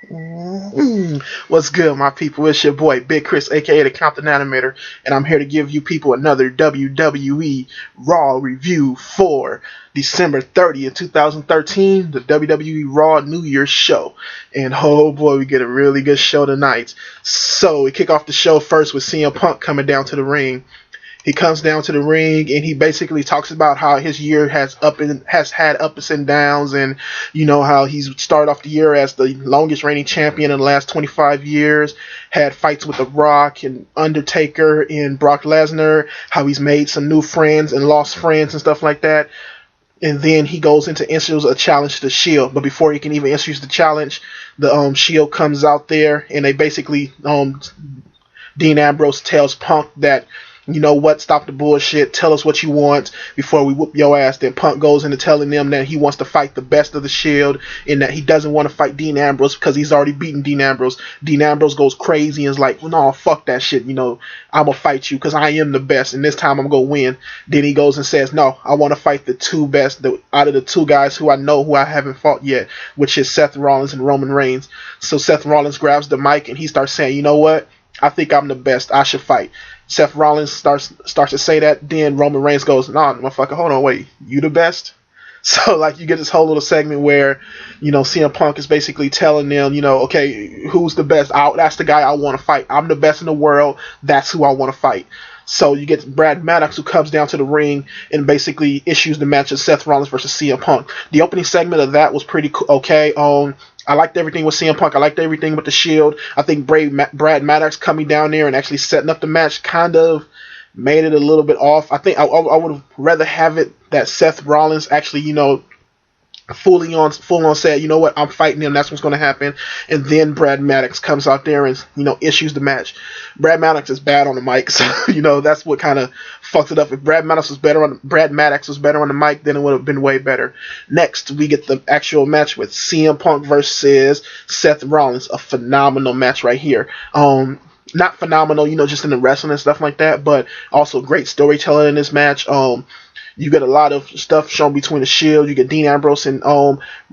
What's good, my people? It's your boy, Big Chris, aka the Compton Animator, and I'm here to give you people another WWE Raw review for December 30th, 2013, the WWE Raw New Year's show. And oh boy, we get a really good show tonight. So, we kick off the show first with CM Punk coming down to the ring. He comes down to the ring and he basically talks about how his year has had ups and downs, and you know how he's started off the year as the longest reigning champion in the last 25 years, had fights with The Rock and Undertaker and Brock Lesnar, how he's made some new friends and lost friends and stuff like that. And then he goes into issues a challenge to the Shield, but before he can even issue the challenge, the Shield comes out there and they basically Dean Ambrose tells Punk that, you know what, stop the bullshit, tell us what you want before we whoop your ass. Then Punk goes into telling them that he wants to fight the best of the Shield and that he doesn't want to fight Dean Ambrose because he's already beaten Dean Ambrose. Dean Ambrose goes crazy and is like, well, no, fuck that shit, I'm going to fight you because I am the best and this time I'm going to win. Then he goes and says, no, I want to fight the two best out of the two guys who I haven't fought yet, which is Seth Rollins and Roman Reigns. So Seth Rollins grabs the mic and he starts saying, you know what, I think I'm the best, I should fight. Seth Rollins starts to say that. Then Roman Reigns goes, nah, motherfucker, hold on, wait, you the best? So, like, you get this whole little segment where, CM Punk is basically telling them, okay, who's the best? That's the guy I want to fight. I'm the best in the world. That's who I want to fight. So you get Brad Maddox, who comes down to the ring and basically issues the match of Seth Rollins versus CM Punk. The opening segment of that was pretty okay. I liked everything with CM Punk. I liked everything with the Shield. I think Brad Maddox coming down there and actually setting up the match kind of made it a little bit off. I think I would have rather have it that Seth Rollins actually, full on said, you know what, I'm fighting him, that's what's going to happen. And then Brad Maddox comes out there and, issues the match. Brad Maddox is bad on the mic, so, that's what kind of fucked it up. If Brad Maddox was better on the mic, then it would have been way better. Next, we get the actual match with CM Punk versus Seth Rollins. A phenomenal match right here. Not phenomenal, just in the wrestling and stuff like that, but also great storytelling in this match. You get a lot of stuff shown between the Shield. You get Dean Ambrose and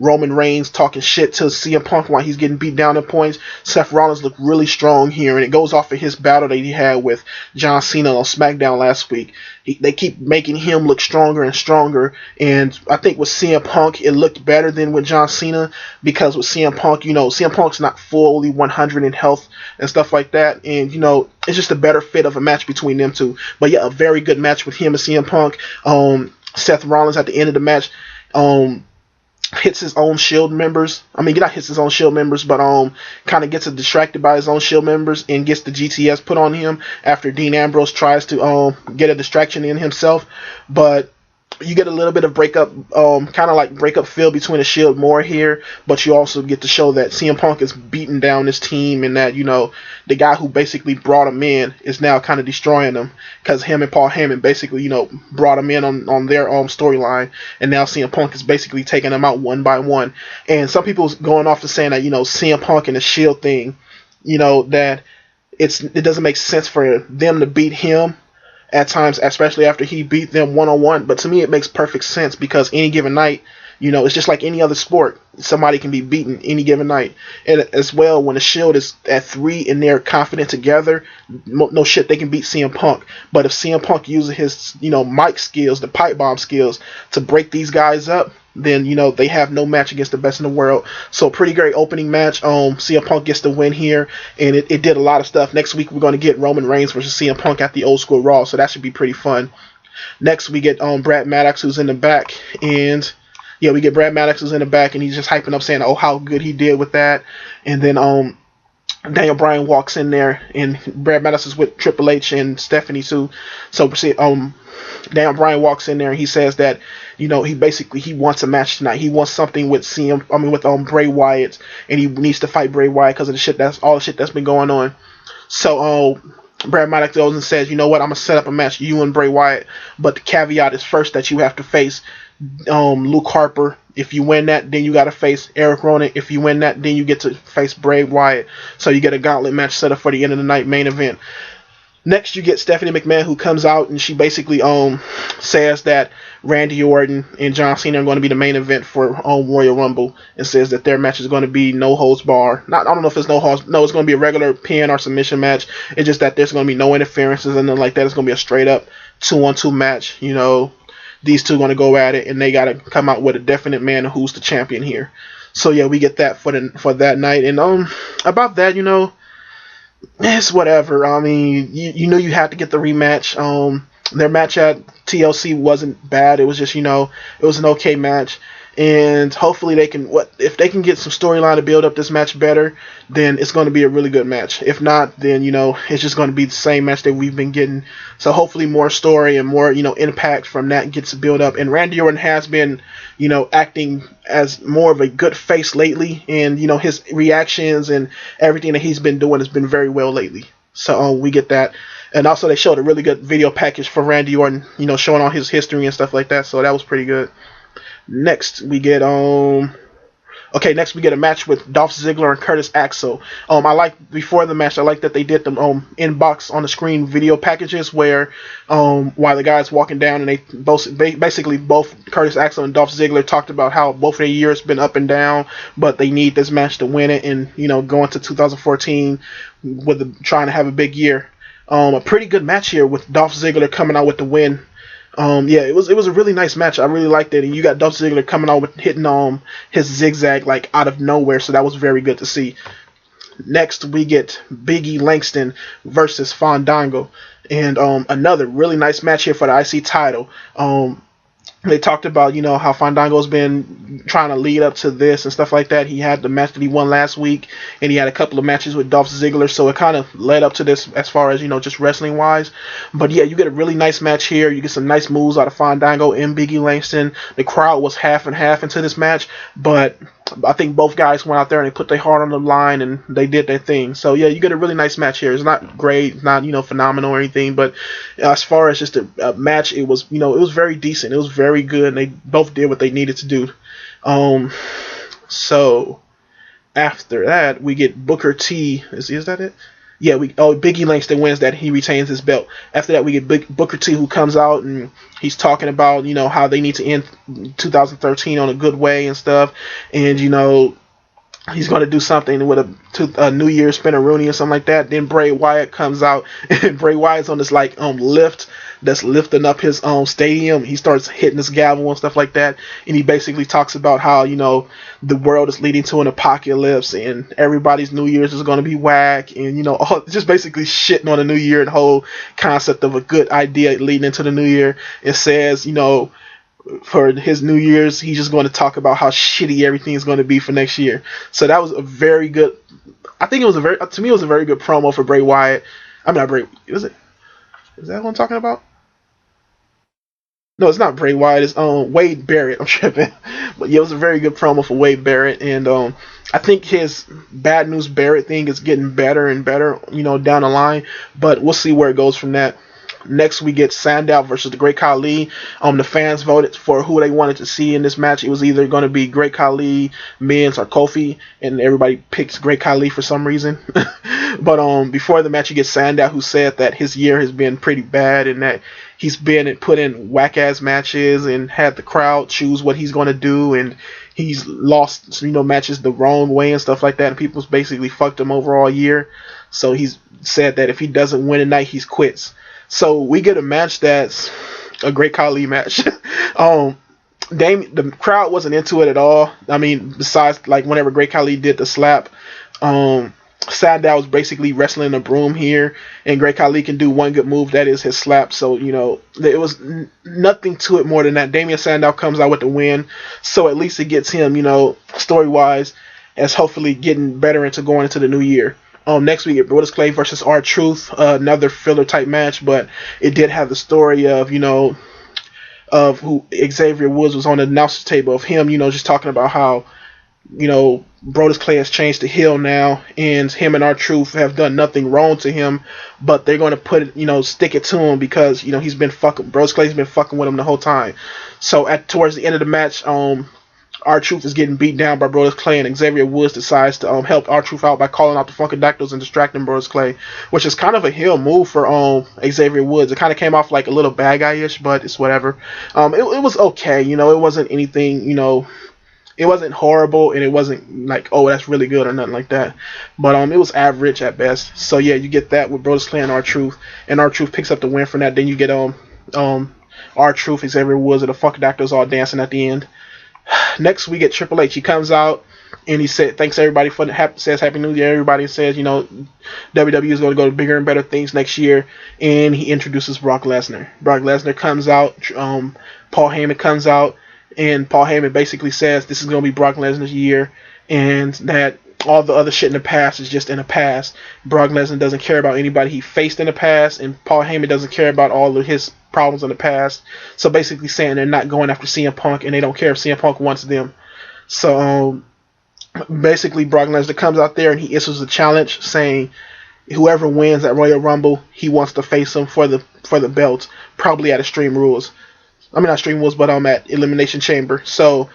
Roman Reigns talking shit to CM Punk while he's getting beat down at points. Seth Rollins looked really strong here, and it goes off of his battle that he had with John Cena on SmackDown last week. They keep making him look stronger and stronger, and I think with CM Punk, it looked better than with John Cena, because with CM Punk, CM Punk's not fully 100 in health and stuff like that, and, it's just a better fit of a match between them two. But yeah, a very good match with him and CM Punk. Seth Rollins at the end of the match hits his own Shield members. I mean, not hits his own Shield members, but kind of gets distracted by his own Shield members and gets the GTS put on him after Dean Ambrose tries to get a distraction in himself. But you get a little bit of breakup, kind of like breakup feel between the Shield more here, but you also get to show that CM Punk is beating down this team, and that, the guy who basically brought him in is now kind of destroying them, because him and Paul Heyman basically, brought him in on their storyline, and now CM Punk is basically taking them out one by one. And some people's going off to saying that, CM Punk and the Shield thing, that it doesn't make sense for them to beat him at times, especially after he beat them one-on-one. But to me, it makes perfect sense, because any given night, it's just like any other sport. Somebody can be beaten any given night. And as well, when the Shield is at 3 and they're confident together, no shit, they can beat CM Punk. But if CM Punk uses his, mic skills, the pipe bomb skills, to break these guys up, then, they have no match against the best in the world. So pretty great opening match. CM Punk gets the win here, and it did a lot of stuff. Next week, we're going to get Roman Reigns versus CM Punk at the Old School Raw, so that should be pretty fun. Next, we get Brad Maddox, who's in the back, and yeah, we get Brad Maddox who's in the back, and he's just hyping up, saying, oh, how good he did with that. And then Daniel Bryan walks in there, and Brad Maddox is with Triple H and Stephanie too. So Daniel Bryan walks in there, and he says that, he wants a match tonight. He wants something with Bray Wyatt, and he needs to fight Bray Wyatt because of all the shit that's been going on. So Brad Maddox goes and says, you know what, I'm gonna set up a match, you and Bray Wyatt, but the caveat is first that you have to face Luke Harper. If you win that, then you got to face Eric Rowan. If you win that, then you get to face Bray Wyatt. So you get a gauntlet match set up for the end of the night main event. Next, you get Stephanie McMahon, who comes out and she basically says that Randy Orton and John Cena are going to be the main event for Royal Rumble, and says that their match is going to be no holds bar. Not, I don't know if it's no holds. No, it's going to be a regular pin or submission match. It's just that there's going to be no interferences and nothing like that. It's going to be a straight up 2-on-2 match. You know, these two are going to go at it, and they got to come out with a definite man who's the champion here. So yeah, we get that for that night, and about that, you know, it's whatever. I mean, you knew you had to get the rematch. Their match at TLC wasn't bad. It was just, you know, it was an okay match. And hopefully they can, if they can get some storyline to build up this match better, then it's going to be a really good match. If not, then, you know, it's just going to be the same match that we've been getting. So hopefully more story and more, you know, impact from that gets built up. And Randy Orton has been, you know, acting as more of a good face lately. And, you know, his reactions and everything that he's been doing has been very well lately. So we get that. And also they showed a really good video package for Randy Orton, you know, showing all his history and stuff like that. So that was pretty good. Next we get next we get a match with Dolph Ziggler and Curtis Axel. I like before the match, I like that they did them inbox on the screen video packages where while the guy's walking down, and they basically both Curtis Axel and Dolph Ziggler talked about how both of their years been up and down, but they need this match to win it, and you know, going to 2014 with trying to have a big year. A pretty good match here with Dolph Ziggler coming out with the win. Yeah, it was a really nice match. I really liked it, and you got Dolph Ziggler coming out with hitting his zigzag like out of nowhere, so that was very good to see. Next, we get Big E Langston versus Fandango, and another really nice match here for the IC title. They talked about, you know, how Fandango's been trying to lead up to this and stuff like that. He had the match that he won last week, and he had a couple of matches with Dolph Ziggler, so it kind of led up to this as far as, you know, just wrestling wise. But yeah, you get a really nice match here. You get some nice moves out of Fandango and Big E Langston. The crowd was half and half into this match, but I think both guys went out there and they put their heart on the line and they did their thing. So yeah, you get a really nice match here. It's not great, it's not, you know, phenomenal or anything, but as far as just a match, it was, you know, it was very decent. It was very good, and they both did what they needed to do. So after that, we get Booker T. Is that it? Yeah, Big E Langston wins that. He retains his belt. After that, we get Booker T, who comes out and he's talking about, you know, how they need to end 2013 on a good way and stuff. And, you know, he's going to do something with a New Year's spin-a-rooney or something like that. Then Bray Wyatt comes out, and Bray Wyatt's on this like lift that's lifting up his stadium. He starts hitting this gavel and stuff like that, and he basically talks about how, you know, the world is leading to an apocalypse and everybody's New Year's is going to be whack, and, you know, just basically shitting on the new year and the whole concept of a good idea leading into the new year. It says, you know, for his New Year's, he's just going to talk about how shitty everything is going to be for next year. So that was a very good, I think it was to me it was a very good promo for Bray Wyatt. I mean, not Bray, is that what I'm talking about? No, it's not Bray Wyatt. It's Wade Barrett. I'm tripping. But yeah, it was a very good promo for Wade Barrett, and I think his Bad News Barrett thing is getting better and better, you know, down the line. But we'll see where it goes from that. Next, we get Sandow versus the Great Khali. The fans voted for who they wanted to see in this match. It was either going to be Great Khali, Miz, or Kofi, and everybody picks Great Khali for some reason. But before the match, you get Sandow, who said that his year has been pretty bad and that he's been put in whack-ass matches and had the crowd choose what he's going to do, and he's lost, you know, matches the wrong way and stuff like that, and people's basically fucked him over all year. So he's said that if he doesn't win tonight, he's quits. So we get a match that's a Great Khali match. The crowd wasn't into it at all. I mean, besides like whenever Great Khali did the slap, Sandow was basically wrestling a broom here, and Great Khali can do one good move, that is his slap. So, you know, it was nothing to it more than that. Damien Sandow comes out with the win, so at least it gets him, you know, story-wise, as hopefully getting better into going into the new year. Next we get Brodus Clay versus R-Truth, another filler type match, but it did have the story of, you know, of who Xavier Woods was on the announcer table, of him, you know, just talking about how, you know, Brodus Clay has changed to heel now, and him and R-Truth have done nothing wrong to him, but they're going to put it, you know, stick it to him because, you know, Brodus Clay's been fucking with him the whole time. So towards the end of the match, R-Truth is getting beat down by Brodus Clay, and Xavier Woods decides to help R-Truth out by calling out the Funkadactyls and distracting Brodus Clay, which is kind of a heel move for Xavier Woods. It kind of came off like a little bad guy-ish, but it's whatever. It was okay, you know. It wasn't anything, you know. It wasn't horrible, and it wasn't like, oh, that's really good or nothing like that. But it was average at best. So yeah, you get that with Brodus Clay and R-Truth, and R-Truth picks up the win from that. Then you get R-Truth, Xavier Woods, and the Funkadactyls all dancing at the end. Next, we get Triple H. He comes out and he said, thanks everybody for says Happy New Year. Everybody says, you know, WWE is going to go to bigger and better things next year. And he introduces Brock Lesnar. Brock Lesnar comes out. Paul Heyman comes out. And Paul Heyman basically says this is going to be Brock Lesnar's year. And that all the other shit in the past is just in the past. Brock Lesnar doesn't care about anybody he faced in the past. And Paul Heyman doesn't care about all of his problems in the past. So basically saying they're not going after CM Punk, and they don't care if CM Punk wants them. So basically Brock Lesnar comes out there and he issues a challenge saying whoever wins at Royal Rumble, he wants to face him for the belt, probably at Extreme Rules. I mean, not Extreme Rules, but at Elimination Chamber. So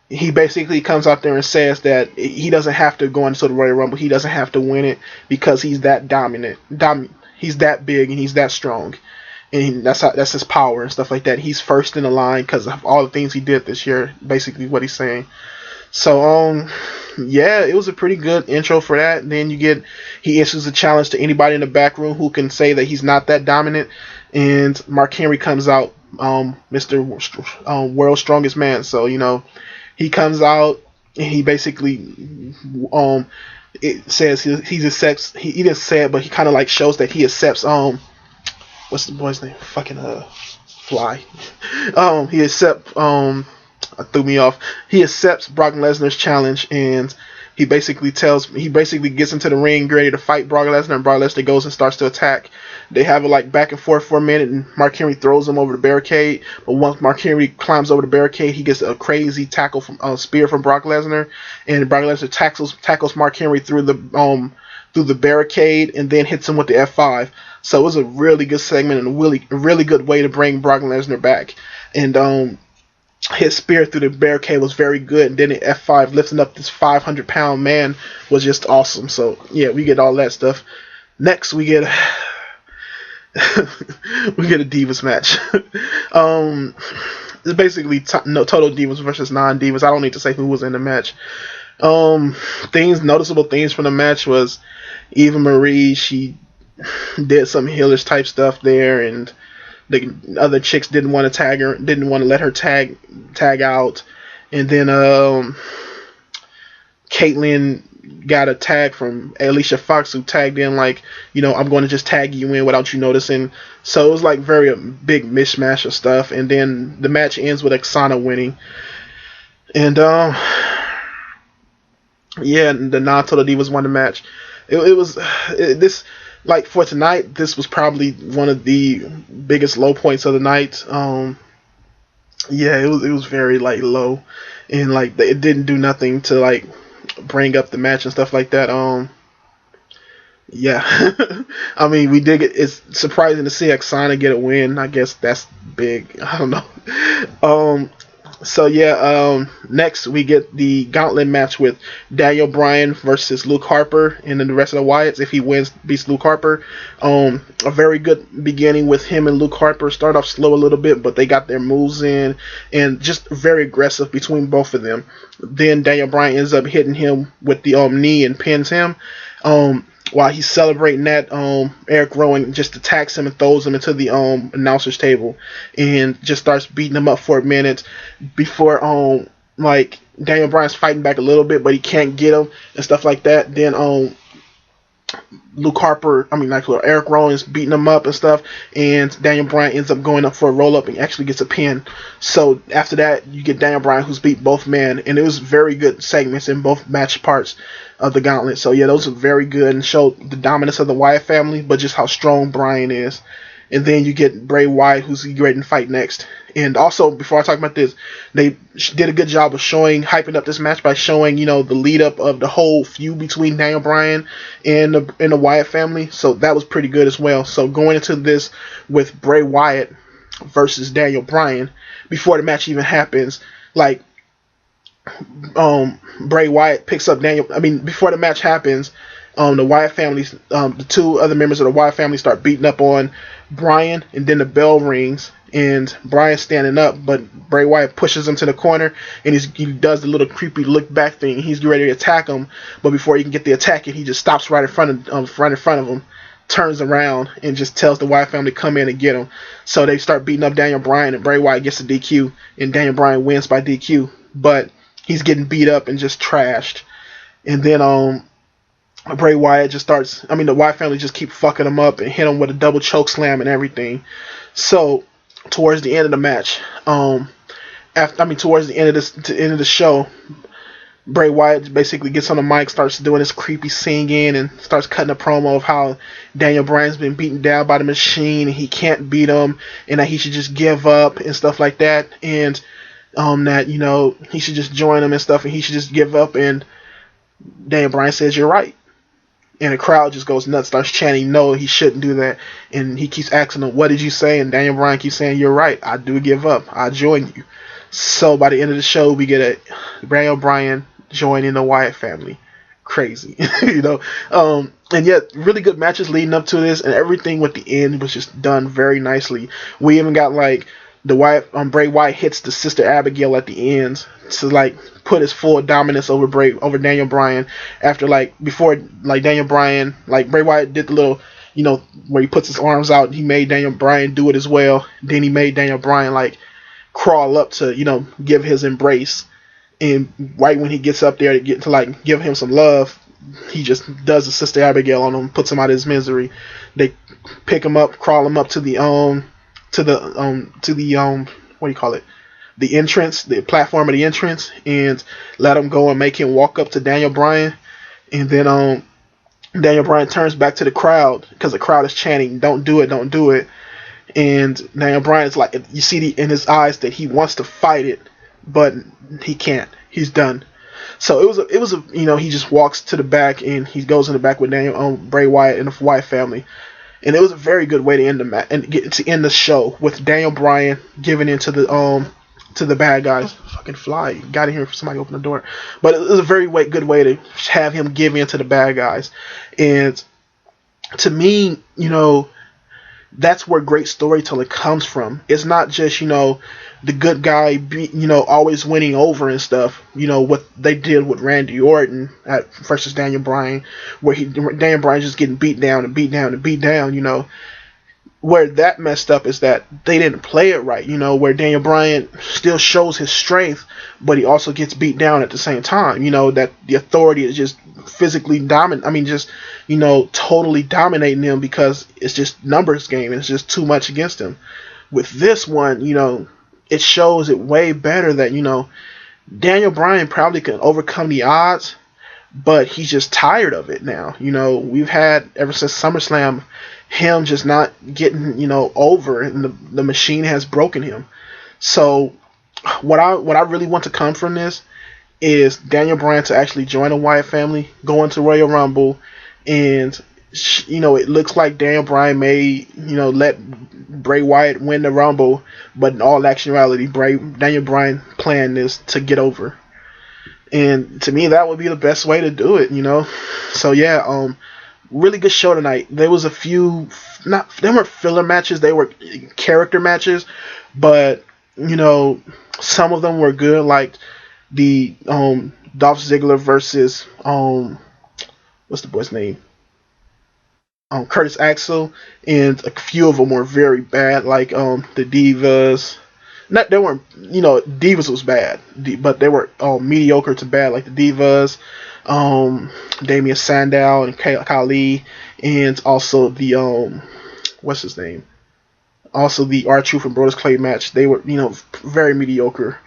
he basically comes out there and says that he doesn't have to go into the Royal Rumble. He doesn't have to win it because he's that dominant. He's that big and he's that strong. And that's his power and stuff like that. He's first in the line because of all the things he did this year, basically what he's saying. So, yeah, it was a pretty good intro for that. And then he issues a challenge to anybody in the back room who can say that he's not that dominant. And Mark Henry comes out, Mr. World's Strongest Man. So, you know, he comes out and he basically, it says he accepts, he didn't say it, but he kind of like shows that he accepts, what's the boy's name? Fucking Fly. He accepts threw me off. He accepts Brock Lesnar's challenge, and he basically gets into the ring ready to fight Brock Lesnar, and Brock Lesnar goes and starts to attack. They have it like back and forth for a minute, and Mark Henry throws him over the barricade. But once Mark Henry climbs over the barricade, he gets a crazy tackle from spear from Brock Lesnar, and Brock Lesnar tackles Mark Henry through the barricade, and then hits him with the F5. So it was a really good segment and a really good way to bring Brock Lesnar back. And his spear through the barricade was very good, and then the F5 lifting up this 500-pound man was just awesome. So yeah, we get all that stuff. Next, we get a Divas match. It's basically Total Divas versus non-Divas. I don't need to say who was in the match. Noticeable things from the match was Eva Marie. She did some heelish type stuff there, and the other chicks didn't want to let her tag out. And then Caitlyn got a tag from Alicia Fox, who tagged in like, you know, I'm going to just tag you in without you noticing. So it was like very big mishmash of stuff. And then the match ends with Oksana winning. And yeah, the non-Total Divas won the match. Like for tonight, this was probably one of the biggest low points of the night. Yeah, it was very like low, and like it didn't do nothing to like bring up the match and stuff like that. Yeah, I mean it's surprising to see Oksana get a win. I guess that's big. I don't know. So yeah, next we get the gauntlet match with Daniel Bryan versus Luke Harper, and then the rest of the Wyatts. If he wins, beats Luke Harper. A very good beginning with him and Luke Harper. Start off slow a little bit, but they got their moves in, and just very aggressive between both of them. Then Daniel Bryan ends up hitting him with the knee and pins him. While he's celebrating that, Eric Rowan just attacks him and throws him into the announcer's table and just starts beating him up for a minute before like Daniel Bryan's fighting back a little bit, but he can't get him and stuff like that. Then Eric Rowan's beating him up and stuff, and Daniel Bryan ends up going up for a roll up and actually gets a pin. So after that, you get Daniel Bryan, who's beat both men, and it was very good segments in both match parts of the gauntlet. So yeah, those are very good and showed the dominance of the Wyatt family, but just how strong Bryan is. And then you get Bray Wyatt, who's ready to fight next. And also, before I talk about this, they did a good job of hyping up this match by showing, you know, the lead up of the whole feud between Daniel Bryan and the Wyatt family. So that was pretty good as well. So going into this with Bray Wyatt versus Daniel Bryan, before the match even happens, like, Bray Wyatt picks up Daniel. I mean, before the match happens, the Wyatt family, the two other members of the Wyatt family start beating up on Bryan, and then the bell rings, and Bryan's standing up, but Bray Wyatt pushes him to the corner, and he does the little creepy look back thing. He's ready to attack him, but before he can get the attack in, he just stops right in front of him, turns around, and just tells the Wyatt family to come in and get him. So they start beating up Daniel Bryan, and Bray Wyatt gets the DQ, and Daniel Bryan wins by DQ, but he's getting beat up and just trashed. And then Bray Wyatt just starts. I mean, the Wyatt family just keep fucking him up and hit him with a double choke slam and everything. So towards the end of the match, towards the end of the show, Bray Wyatt basically gets on the mic, starts doing this creepy singing, and starts cutting a promo of how Daniel Bryan's been beaten down by the machine and he can't beat him, and that he should just give up and stuff like that, and that he should just join him and stuff, and he should just give up. And Daniel Bryan says, "You're right." And the crowd just goes nuts, starts chanting, "No, he shouldn't do that." And he keeps asking him, "What did you say?" And Daniel Bryan keeps saying, "You're right. I do give up. I join you." So by the end of the show, we get a Daniel Bryan joining the Wyatt family. Crazy, and yet really good matches leading up to this, and everything with the end was just done very nicely. We even got Bray Wyatt hits the Sister Abigail at the end to put his full dominance over Daniel Bryan. After before Daniel Bryan, Bray Wyatt did the little where he puts his arms out, he made Daniel Bryan do it as well. Then he made Daniel Bryan crawl up to give his embrace, and right when he gets up there to get to give him some love, he just does the Sister Abigail on him, puts him out of his misery. They pick him up, crawl him up to the what do you call it? The entrance, the platform of the entrance, and let him go and make him walk up to Daniel Bryan. And then Daniel Bryan turns back to the crowd because the crowd is chanting, "Don't do it, don't do it." And Daniel Bryan is you see in his eyes that he wants to fight it, but he can't. He's done. So it was he just walks to the back, and he goes in the back with Bray Wyatt and the Wyatt family. And it was a very good way to end the match and to end the show with Daniel Bryan giving in to the bad guys. Fucking fly! Got in here for somebody to open the door. But it was a very good way to have him give in to the bad guys. And to me, that's where great storytelling comes from. It's not just the good guy always winning over and stuff. What they did with Randy Orton versus Daniel Bryan, where Daniel Bryan just getting beat down and beat down and beat down. Where that messed up is that they didn't play it right. Where Daniel Bryan still shows his strength, but he also gets beat down at the same time. That the authority is just physically dominant. I mean, just totally dominating him because it's just numbers game and it's just too much against him. With this one, it shows it way better that Daniel Bryan probably can overcome the odds, but he's just tired of it now. We've had ever since SummerSlam him just not getting over, and the machine has broken him. So what I really want to come from this is Daniel Bryan to actually join the Wyatt family, go into Royal Rumble, and it looks like Daniel Bryan may let Bray Wyatt win the Rumble, but in all actuality, Daniel Bryan planned this to get over. And to me, that would be the best way to do it, So yeah, really good show tonight. There was a few, they weren't filler matches, they were character matches, but some of them were good, like the Dolph Ziggler versus what's the boy's name? Curtis Axel, and a few of them were very bad, like the Divas. They weren't, Divas was bad, but they were mediocre to bad, like the Divas, Damian Sandow and Khali, and also the what's his name? Also the R-Truth and Brodus Clay match. They were very mediocre,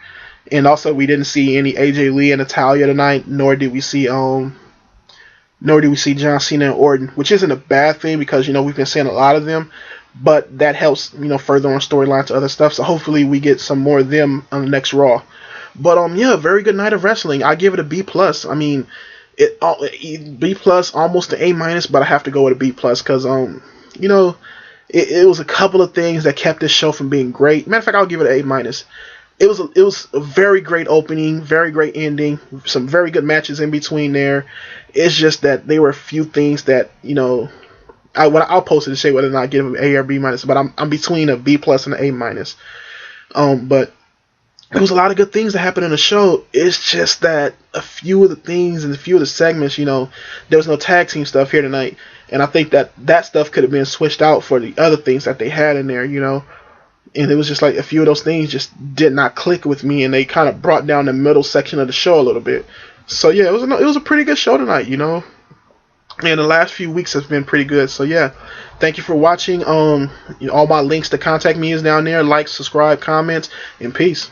and also we didn't see any AJ Lee and Natalya tonight, nor did we see John Cena and Orton, which isn't a bad thing because we've been seeing a lot of them, but that helps further on storyline to other stuff. So hopefully we get some more of them on the next Raw. But yeah, very good night of wrestling. I give it a B+. I mean, B+, almost an A-, but I have to go with a B+ because it was a couple of things that kept this show from being great. Matter of fact, I'll give it an A-. it was a very great opening, very great ending, some very good matches in between there. It's just that there were a few things that, you know, I'll post it to say whether or not I give them A or B minus, but I'm between a B plus and an A minus. But there was a lot of good things that happened in the show. It's just that a few of the things and a few of the segments, you know, there was no tag team stuff here tonight, and I think that stuff could have been switched out for the other things that they had in there, you know. And it was just like a few of those things just did not click with me, and they kind of brought down the middle section of the show a little bit. So yeah, it was a pretty good show tonight, you know. And the last few weeks has been pretty good. So yeah, thank you for watching. You know, all my links to contact me is down there. Like, subscribe, comments, and peace.